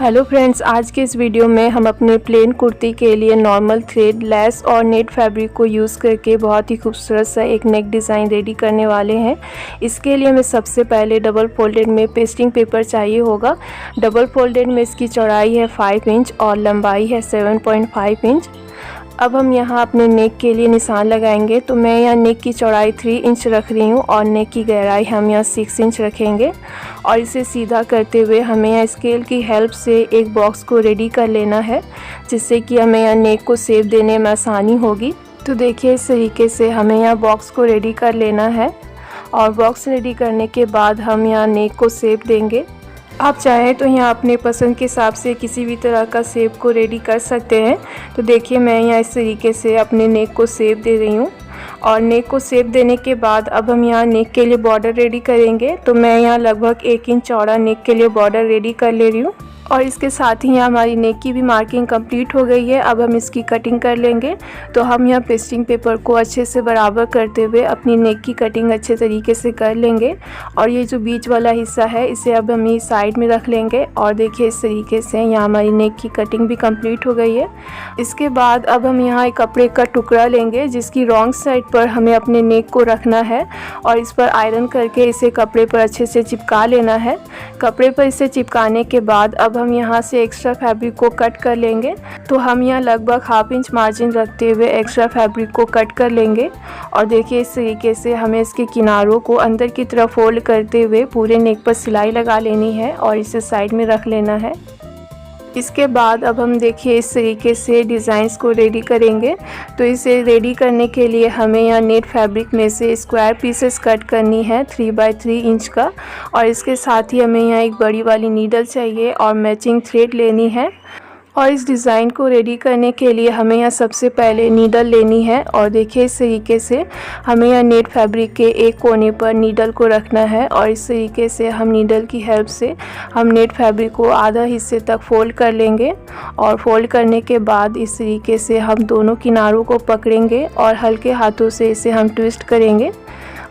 Hello friends, आज के इस वीडियो में हम अपने प्लेन कुर्ती के लिए नॉर्मल थ्रेड, लेस और नेट फैब्रिक को यूज़ करके बहुत ही खूबसूरत सा एक नेक डिज़ाइन रेडी करने वाले हैं। इसके लिए हमें सबसे पहले डबल फोल्डेड में पेस्टिंग पेपर चाहिए होगा। डबल फोल्डेड में इसकी चौड़ाई है 5 इंच और लंबाई है 7.5 इंच। अब हम यहाँ अपने नेक के लिए निशान लगाएंगे। तो मैं यहाँ नेक की चौड़ाई 3 इंच रख रही हूँ और नेक की गहराई हम यहाँ 6 इंच रखेंगे। और इसे सीधा करते हुए हमें यहाँ स्केल की हेल्प से एक बॉक्स को रेडी कर लेना है, जिससे कि हमें यहाँ नेक को शेप देने में आसानी होगी। तो देखिए, इस तरीके से हमें यहाँ बॉक्स को रेडी कर लेना है। और बॉक्स रेडी करने के बाद हम यहाँ नेक को शेप देंगे। आप चाहें तो यहाँ अपने पसंद के हिसाब से किसी भी तरह का शेप को रेडी कर सकते हैं। तो देखिए, मैं यहाँ इस तरीके से अपने नेक को शेप दे रही हूँ। और नेक को शेप देने के बाद अब हम यहाँ नेक के लिए बॉर्डर रेडी करेंगे। तो मैं यहाँ लगभग 1 इंच चौड़ा नेक के लिए बॉर्डर रेडी कर ले रही हूँ। और इसके साथ ही यहाँ हमारी नेक की भी मार्किंग कंप्लीट हो गई है। अब हम इसकी कटिंग कर लेंगे। तो हम यहाँ पेस्टिंग पेपर को अच्छे से बराबर करते हुए अपनी नेक की कटिंग अच्छे तरीके से कर लेंगे। और ये जो बीच वाला हिस्सा है, इसे अब हम ये साइड में रख लेंगे। और देखिए, इस तरीके से यहाँ हमारी नेक की कटिंग भी कंप्लीट हो गई है। इसके बाद अब हम यहाँ एक कपड़े का टुकड़ा लेंगे, जिसकी रॉन्ग साइड पर हमें अपने नेक को रखना है। और इस पर आयरन करके इसे कपड़े पर अच्छे से चिपका लेना है। कपड़े पर इसे चिपकाने के बाद अब हम यहाँ से एक्स्ट्रा फैब्रिक को कट कर लेंगे। तो हम यहाँ लगभग 1/2 इंच मार्जिन रखते हुए एक्स्ट्रा फैब्रिक को कट कर लेंगे। और देखिए, इस तरीके से हमें इसके किनारों को अंदर की तरफ फोल्ड करते हुए पूरे नेक पर सिलाई लगा लेनी है और इसे साइड में रख लेना है। इसके बाद अब हम देखिए इस तरीके से डिज़ाइंस को रेडी करेंगे। तो इसे रेडी करने के लिए हमें यहाँ नेट फैब्रिक में से स्क्वायर पीसेस कट करनी है 3x3 इंच का। और इसके साथ ही हमें यहाँ एक बड़ी वाली नीडल चाहिए और मैचिंग थ्रेड लेनी है। और इस डिज़ाइन को रेडी करने के लिए हमें यहाँ सबसे पहले नीडल लेनी है। और देखिए, इस तरीके से हमें यहाँ नेट फैब्रिक के एक कोने पर नीडल को रखना है। और इस तरीके से हम नीडल की हेल्प से हम नेट फैब्रिक को आधा हिस्से तक फोल्ड कर लेंगे। और फोल्ड करने के बाद इस तरीके से हम दोनों किनारों को पकड़ेंगे और हल्के हाथों से इसे हम ट्विस्ट करेंगे।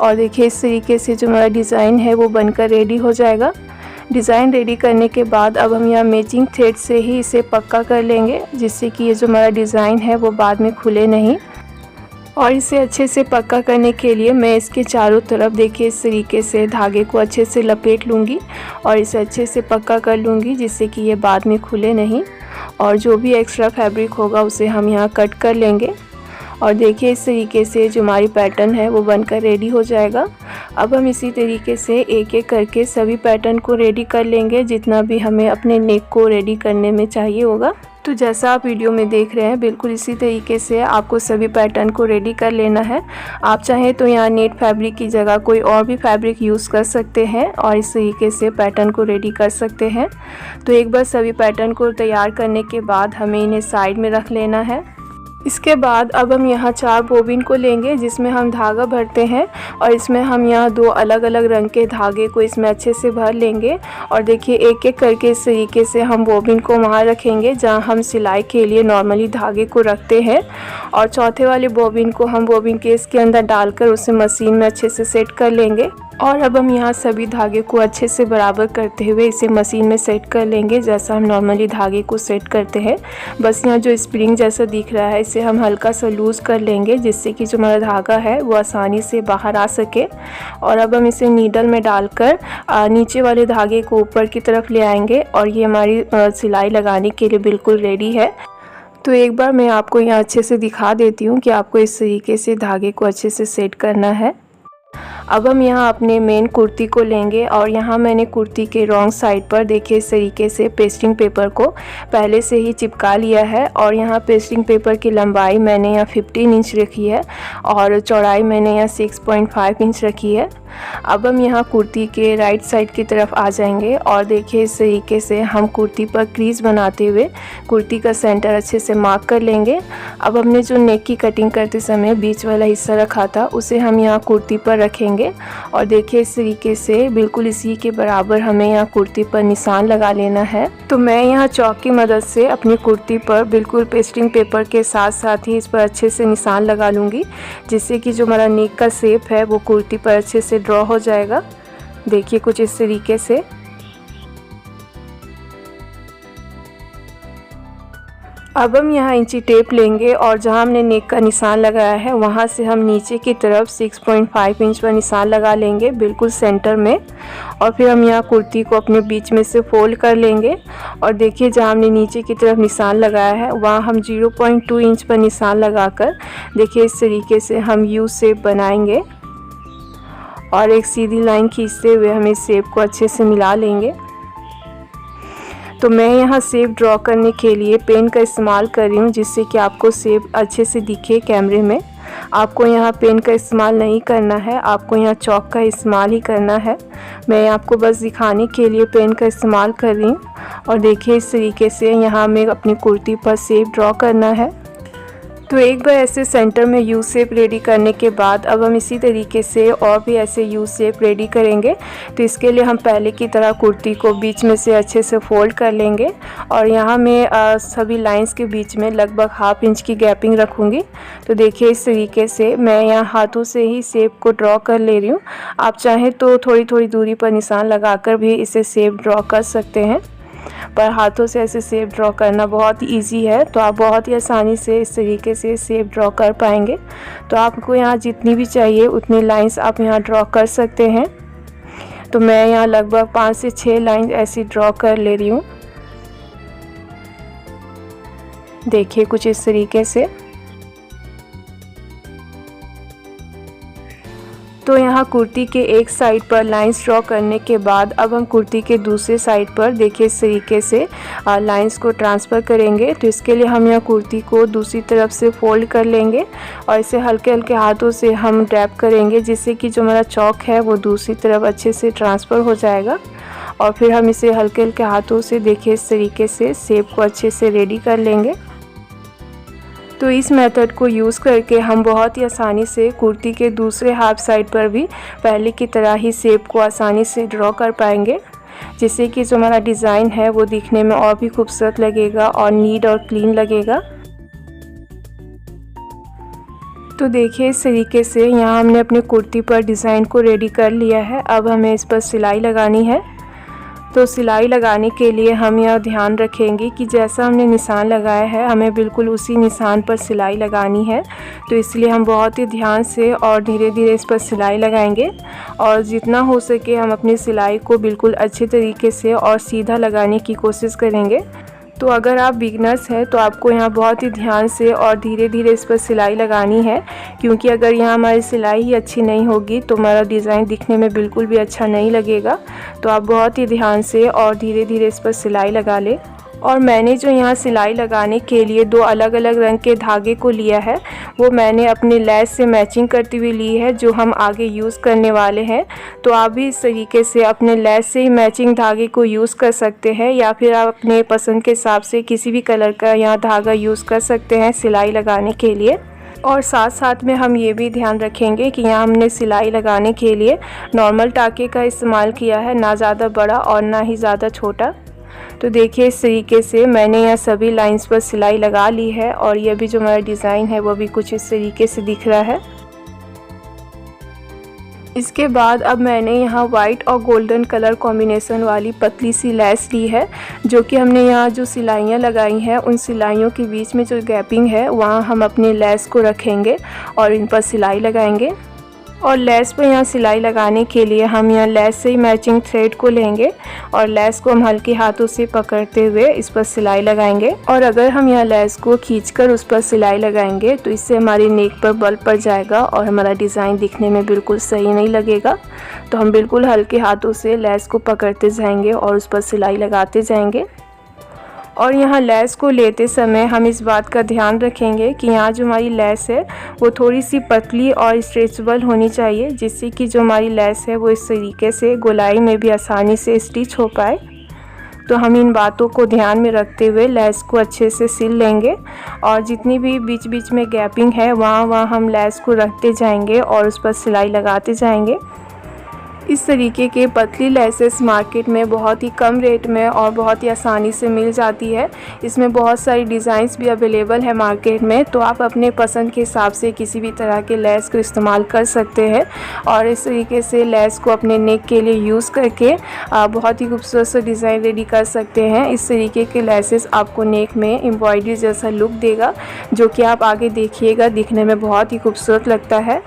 और देखिए, इस तरीके से जो हमारा डिज़ाइन है वो बनकर रेडी हो जाएगा। डिज़ाइन रेडी करने के बाद अब हम यहाँ मैचिंग थ्रेड से ही इसे पक्का कर लेंगे, जिससे कि ये जो हमारा डिज़ाइन है वो बाद में खुले नहीं। और इसे अच्छे से पक्का करने के लिए मैं इसके चारों तरफ देखिए इस तरीके से धागे को अच्छे से लपेट लूँगी और इसे अच्छे से पक्का कर लूँगी, जिससे कि ये बाद में खुले नहीं। और जो भी एक्स्ट्रा फैब्रिक होगा उसे हम यहाँ कट कर लेंगे। और देखिए, इस तरीके से जो हमारी पैटर्न है वो बनकर रेडी हो जाएगा। अब हम इसी तरीके से एक एक करके सभी पैटर्न को रेडी कर लेंगे, जितना भी हमें अपने नेक को रेडी करने में चाहिए होगा। तो जैसा आप वीडियो में देख रहे हैं, बिल्कुल इसी तरीके से आपको सभी पैटर्न को रेडी कर लेना है। आप चाहें तो यहाँ नेट फैब्रिक की जगह कोई और भी फैब्रिक यूज़ कर सकते हैं और इस तरीके से पैटर्न को रेडी कर सकते हैं। तो एक बार सभी पैटर्न को तैयार करने के बाद हमें इन्हें साइड में रख लेना है। इसके बाद अब हम यहाँ 4 बोबिन को लेंगे, जिसमें हम धागा भरते हैं। और इसमें हम यहाँ 2 अलग अलग रंग के धागे को इसमें अच्छे से भर लेंगे। और देखिए, एक एक करके इस तरीके से हम बोबिन को वहाँ रखेंगे जहाँ हम सिलाई के लिए नॉर्मली धागे को रखते हैं। और चौथे वाले बोबिन को हम बोबिन केस के अंदर डालकर उसे मशीन में अच्छे से सेट कर लेंगे। और अब हम यहाँ सभी धागे को अच्छे से बराबर करते हुए इसे मशीन में सेट कर लेंगे, जैसा हम नॉर्मली धागे को सेट करते हैं। बस यहाँ जो स्प्रिंग जैसा दिख रहा है, इसे हम हल्का सा लूज़ कर लेंगे, जिससे कि जो हमारा धागा है वो आसानी से बाहर आ सके। और अब हम इसे नीडल में डालकर नीचे वाले धागे को ऊपर की तरफ ले आएंगे। और ये हमारी सिलाई लगाने के लिए बिल्कुल रेडी है। तो एक बार मैं आपको यहाँ अच्छे से दिखा देती हूँ कि आपको इस तरीके से धागे को अच्छे से सेट करना है। अब हम यहाँ अपने मेन कुर्ती को लेंगे। और यहाँ मैंने कुर्ती के रॉन्ग साइड पर देखिए इस तरीके से पेस्टिंग पेपर को पहले से ही चिपका लिया है। और यहाँ पेस्टिंग पेपर की लंबाई मैंने यहाँ 15 इंच रखी है और चौड़ाई मैंने यहाँ 6.5 इंच रखी है। अब हम यहाँ कुर्ती के राइट साइड की तरफ आ जाएंगे। और देखिए, इस तरीके से हम कुर्ती पर क्रीज बनाते हुए कुर्ती का सेंटर अच्छे से मार्क कर लेंगे। अब हमने जो नेक की कटिंग करते समय बीच वाला हिस्सा रखा था, उसे हम यहाँ कुर्ती पर रखेंगे। और देखिए, इस तरीके से बिल्कुल इसी के बराबर हमें यहाँ कुर्ती पर निशान लगा लेना है। तो मैं यहाँ चौक की मदद से अपनी कुर्ती पर बिल्कुल पेस्टिंग पेपर के साथ साथ ही इस पर अच्छे से निशान लगा लूँगी, जिससे कि जो हमारा नेक का शेप है वो कुर्ती पर अच्छे से ड्रॉ हो जाएगा। देखिए, कुछ इस तरीके से। अब हम यहाँ इंची टेप लेंगे और जहाँ हमने नेक का निशान लगाया है वहाँ से हम नीचे की तरफ 6.5 इंच पर निशान लगा लेंगे बिल्कुल सेंटर में। और फिर हम यहाँ कुर्ती को अपने बीच में से फोल्ड कर लेंगे और देखिए जहाँ हमने नीचे की तरफ निशान लगाया है वहाँ हम 0.2 इंच पर निशान लगाकर देखिए इस तरीके से हम यू शेप बनाएंगे और एक सीधी लाइन खींचते हुए हम इस शेप को अच्छे से मिला लेंगे। तो मैं यहाँ शेप ड्रॉ करने के लिए पेन का इस्तेमाल कर रही हूँ जिससे कि आपको शेप अच्छे से दिखे कैमरे में। आपको यहाँ पेन का इस्तेमाल नहीं करना है, आपको यहाँ चॉक का इस्तेमाल ही करना है। मैं आपको बस दिखाने के लिए पेन का इस्तेमाल कर रही हूँ। और देखिए इस तरीके से यहाँ हमें अपनी कुर्ती पर शेप ड्रॉ करना है। तो एक बार ऐसे सेंटर में यू शेप रेडी करने के बाद अब हम इसी तरीके से और भी ऐसे यू शेप रेडी करेंगे। तो इसके लिए हम पहले की तरह कुर्ती को बीच में से अच्छे से फोल्ड कर लेंगे और यहाँ मैं सभी लाइंस के बीच में लगभग ½ इंच की गैपिंग रखूँगी। तो देखिए इस तरीके से मैं यहाँ हाथों से ही शेप को ड्रॉ कर ले रही हूँ। आप चाहें तो थोड़ी थोड़ी दूरी पर निशान लगाकर भी इसे शेप ड्रॉ कर सकते हैं, पर हाथों से ऐसे शेप ड्रॉ करना बहुत इजी है। तो आप बहुत ही आसानी से इस तरीके से शेप ड्रॉ कर पाएंगे। तो आपको यहाँ जितनी भी चाहिए उतनी लाइंस आप यहाँ ड्रॉ कर सकते हैं। तो मैं यहाँ लगभग 5 से 6 लाइन ऐसी ड्रॉ कर ले रही हूँ। देखिए कुछ इस तरीके से। तो यहाँ कुर्ती के एक साइड पर लाइंस ड्रॉ करने के बाद अब हम कुर्ती के दूसरे साइड पर देखिए इस तरीके से लाइंस को ट्रांसफ़र करेंगे। तो इसके लिए हम यहाँ कुर्ती को दूसरी तरफ से फोल्ड कर लेंगे और इसे हल्के हल्के हाथों से हम डैप करेंगे जिससे कि जो हमारा चौक है वो दूसरी तरफ अच्छे से ट्रांसफ़र हो जाएगा। और फिर हम इसे हल्के हल्के हाथों से देखिए इस तरीके से शेप को अच्छे से रेडी कर लेंगे। तो इस मेथड को यूज़ करके हम बहुत ही आसानी से कुर्ती के दूसरे हाफ साइड पर भी पहले की तरह ही शेप को आसानी से ड्रॉ कर पाएंगे, जिससे कि जो हमारा डिज़ाइन है वो दिखने में और भी खूबसूरत लगेगा और नीट और क्लीन लगेगा। तो देखिए इस तरीके से यहाँ हमने अपने कुर्ती पर डिज़ाइन को रेडी कर लिया है। अब हमें इस पर सिलाई लगानी है। तो सिलाई लगाने के लिए हम यह ध्यान रखेंगे कि जैसा हमने निशान लगाया है हमें बिल्कुल उसी निशान पर सिलाई लगानी है। तो इसलिए हम बहुत ही ध्यान से और धीरे धीरे इस पर सिलाई लगाएंगे और जितना हो सके हम अपनी सिलाई को बिल्कुल अच्छे तरीके से और सीधा लगाने की कोशिश करेंगे। तो अगर आप बिगनर्स हैं तो आपको यहाँ बहुत ही ध्यान से और धीरे धीरे इस पर सिलाई लगानी है, क्योंकि अगर यहाँ हमारी सिलाई ही अच्छी नहीं होगी तो हमारा डिज़ाइन दिखने में बिल्कुल भी अच्छा नहीं लगेगा। तो आप बहुत ही ध्यान से और धीरे धीरे इस पर सिलाई लगा लें। और मैंने जो यहाँ सिलाई लगाने के लिए 2 अलग अलग रंग के धागे को लिया है वो मैंने अपने लेस से मैचिंग करती हुई ली है जो हम आगे यूज़ करने वाले हैं। तो आप भी इस तरीके से अपने लेस से ही मैचिंग धागे को यूज़ कर सकते हैं या फिर आप अपने पसंद के हिसाब से किसी भी कलर का यहाँ धागा यूज़ कर सकते हैं सिलाई लगाने के लिए। और साथ साथ में हम ये भी ध्यान रखेंगे कि यहाँ हमने सिलाई लगाने के लिए नॉर्मल टाँके का इस्तेमाल किया है, ना ज़्यादा बड़ा और ना ही ज़्यादा छोटा। तो देखिए इस तरीके से मैंने यहाँ सभी लाइंस पर सिलाई लगा ली है और ये भी जो हमारा डिज़ाइन है वो भी कुछ इस तरीके से दिख रहा है। इसके बाद अब मैंने यहाँ वाइट और गोल्डन कलर कॉम्बिनेशन वाली पतली सी लेस ली है, जो कि हमने यहाँ जो सिलाइयाँ लगाई हैं उन सिलाइयों के बीच में जो गैपिंग है वहाँ हम अपनी लेस को रखेंगे और इन पर सिलाई लगाएंगे। और लेस पर यहाँ सिलाई लगाने के लिए हम यहाँ लेस से ही मैचिंग थ्रेड को लेंगे और लेस को हम हल्के हाथों से पकड़ते हुए इस पर सिलाई लगाएंगे। और अगर हम यहाँ लेस को खींचकर उस पर सिलाई लगाएंगे तो इससे हमारी नेक पर बल पड़ जाएगा और हमारा डिज़ाइन दिखने में बिल्कुल सही नहीं लगेगा। तो हम बिल्कुल हल्के हाथों से लेस को पकड़ते जाएंगे और उस पर सिलाई लगाते जाएंगे। और यहाँ लेस को लेते समय हम इस बात का ध्यान रखेंगे कि यहाँ जो हमारी लेस है वो थोड़ी सी पतली और स्ट्रेचेबल होनी चाहिए, जिससे कि जो हमारी लेस है वो इस तरीके से गोलाई में भी आसानी से स्टिच हो पाए। तो हम इन बातों को ध्यान में रखते हुए लेस को अच्छे से सिल लेंगे और जितनी भी बीच बीच में गैपिंग है वहाँ हम लेस को रखते जाएंगे और उस पर सिलाई लगाते जाएंगे। इस तरीके के पतली लेसेस मार्केट में बहुत ही कम रेट में और बहुत ही आसानी से मिल जाती है। इसमें बहुत सारी डिज़ाइंस भी अवेलेबल है मार्केट में, तो आप अपने पसंद के हिसाब से किसी भी तरह के लेस को इस्तेमाल कर सकते हैं और इस तरीके से लेस को अपने नेक के लिए यूज़ करके बहुत ही खूबसूरत सा डिज़ाइन रेडी कर सकते हैं। इस तरीके के लेसेस आपको नेक में एम्ब्रॉयडरी जैसा लुक देगा, जो कि आप आगे देखिएगा दिखने में बहुत ही खूबसूरत लगता है।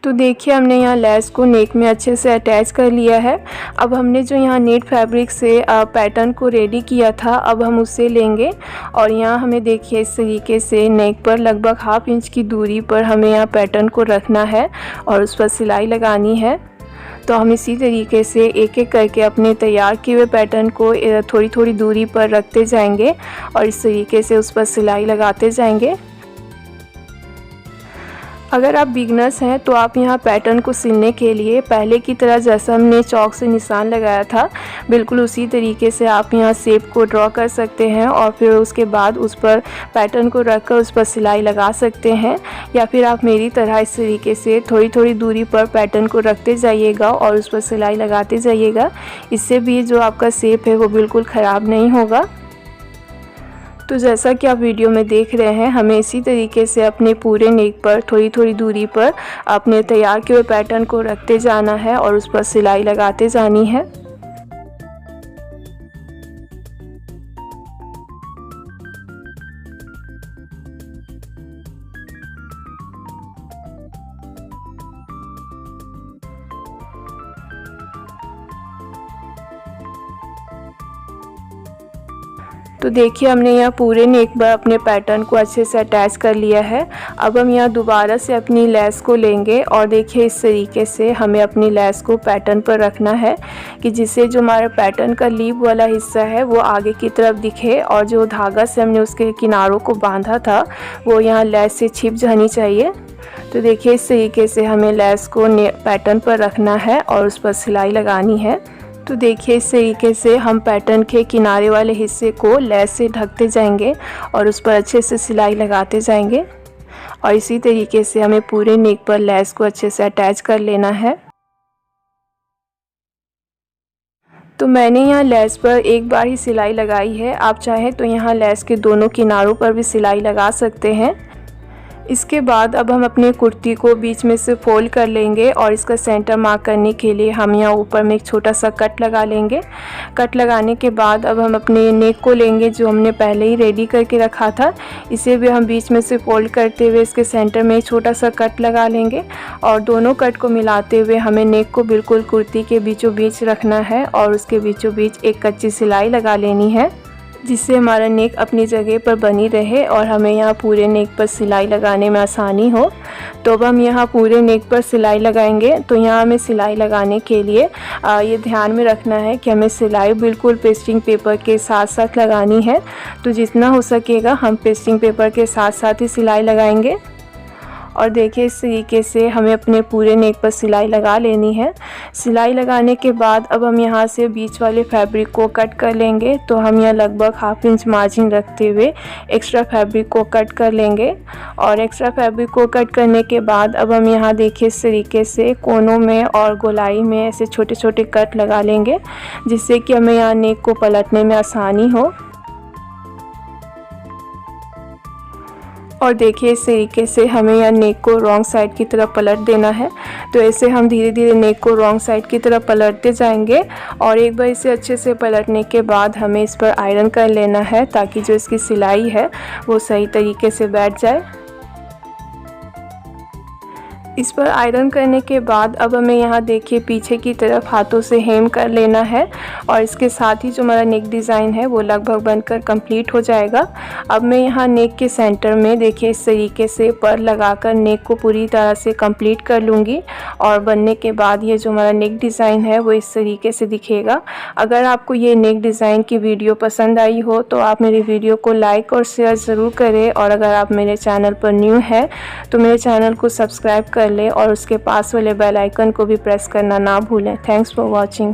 तो देखिए हमने यहाँ लेस को नेक में अच्छे से अटैच कर लिया है। अब हमने जो यहाँ नेट फैब्रिक से पैटर्न को रेडी किया था, अब हम उसे लेंगे और यहाँ हमें देखिए इस तरीके से नेक पर लगभग ½ इंच की दूरी पर हमें यहाँ पैटर्न को रखना है और उस पर सिलाई लगानी है। तो हम इसी तरीके से एक एक करके अपने तैयार किए हुए पैटर्न को थोड़ी थोड़ी दूरी पर रखते जाएंगे और इस तरीके से उस पर सिलाई लगाते जाएंगे। अगर आप बिगनर्स हैं तो आप यहाँ पैटर्न को सिलने के लिए पहले की तरह जैसा हमने चौक से निशान लगाया था, बिल्कुल उसी तरीके से आप यहाँ शेप को ड्रॉ कर सकते हैं और फिर उसके बाद उस पर पैटर्न को रखकर उस पर सिलाई लगा सकते हैं। या फिर आप मेरी तरह इस तरीके से थोड़ी थोड़ी दूरी पर पैटर्न को रखते जाइएगा और उस पर सिलाई लगाते जाइएगा। इससे भी जो आपका शेप है वो बिल्कुल ख़राब नहीं होगा। तो जैसा कि आप वीडियो में देख रहे हैं, हमें इसी तरीके से अपने पूरे नेक पर थोड़ी थोड़ी दूरी पर अपने तैयार किए हुए पैटर्न को रखते जाना है और उस पर सिलाई लगाते जानी है। तो देखिए हमने यहाँ पूरे नेक पर अपने पैटर्न को अच्छे से अटैच कर लिया है। अब हम यहाँ दोबारा से अपनी लेस को लेंगे और देखिए इस तरीके से हमें अपनी लेस को पैटर्न पर रखना है कि जिससे जो हमारा पैटर्न का लीव वाला हिस्सा है वो आगे की तरफ दिखे और जो धागा से हमने उसके किनारों को बांधा था वो यहाँ लेस से छिप जानी चाहिए। तो देखिए इस तरीके से हमें लेस को पैटर्न पर रखना है और उस पर सिलाई लगानी है। तो देखिए इस तरीके से हम पैटर्न के किनारे वाले हिस्से को लेस से ढकते जाएंगे और उस पर अच्छे से सिलाई लगाते जाएंगे और इसी तरीके से हमें पूरे नेक पर लेस को अच्छे से अटैच कर लेना है। तो मैंने यहाँ लेस पर एक बार ही सिलाई लगाई है, आप चाहें तो यहाँ लेस के दोनों किनारों पर भी सिलाई लगा सकते हैं। इसके बाद अब हम अपनी कुर्ती को बीच में से फोल्ड कर लेंगे और इसका सेंटर मार्क करने के लिए हम यहाँ ऊपर में एक छोटा सा कट लगा लेंगे। कट लगाने के बाद अब हम अपने नेक को लेंगे जो हमने पहले ही रेडी करके रखा था, इसे भी हम बीच में से फोल्ड करते हुए इसके सेंटर में एक छोटा सा कट लगा लेंगे और दोनों कट को मिलाते हुए हमें नेक को बिल्कुल कुर्ती के बीचों बीच रखना है और उसके बीचों बीच एक कच्ची सिलाई लगा लेनी है, जिससे हमारा नेक अपनी जगह पर बनी रहे और हमें यहाँ पूरे नेक पर सिलाई लगाने में आसानी हो। तो अब हम यहाँ पूरे नेक पर सिलाई लगाएंगे। तो यहाँ हमें सिलाई लगाने के लिए ये ध्यान में रखना है कि हमें सिलाई बिल्कुल पेस्टिंग पेपर के साथ साथ लगानी है। तो जितना हो सकेगा हम पेस्टिंग पेपर के साथ साथ ही सिलाई लगाएंगे। और देखिए इस तरीके से हमें अपने पूरे नेक पर सिलाई लगा लेनी है। सिलाई लगाने के बाद अब हम यहाँ से बीच वाले फैब्रिक को कट कर लेंगे। तो हम यहाँ लगभग ½ इंच मार्जिन रखते हुए एक्स्ट्रा फैब्रिक को कट कर लेंगे और एक्स्ट्रा फैब्रिक को कट करने के बाद अब हम यहाँ देखिए इस तरीके से कोनों में और गोलाई में ऐसे छोटे छोटे कट लगा लेंगे, जिससे कि हमें यहाँ नेक को पलटने में आसानी हो। और देखिए इस तरीके से हमें यहाँ नेक को रॉन्ग साइड की तरफ पलट देना है। तो ऐसे हम धीरे धीरे नेक को रॉन्ग साइड की तरफ पलटते जाएंगे और एक बार इसे अच्छे से पलटने के बाद हमें इस पर आयरन कर लेना है ताकि जो इसकी सिलाई है वो सही तरीके से बैठ जाए। इस पर आयरन करने के बाद अब हमें यहाँ देखिए पीछे की तरफ हाथों से हेम कर लेना है और इसके साथ ही जो हमारा नेक डिज़ाइन है वो लगभग बनकर कंप्लीट हो जाएगा। अब मैं यहाँ नेक के सेंटर में देखिए इस तरीके से पर लगाकर नेक को पूरी तरह से कंप्लीट कर लूँगी और बनने के बाद ये जो हमारा नेक डिज़ाइन है वो इस तरीके से दिखेगा। अगर आपको ये नेक डिज़ाइन की वीडियो पसंद आई हो तो आप मेरी वीडियो को लाइक और शेयर ज़रूर करें और अगर आप मेरे चैनल पर न्यू हैं तो मेरे चैनल को सब्सक्राइब कर लें और उसके पास वाले बेल आइकन को भी प्रेस करना ना भूलें। Thanks for watching.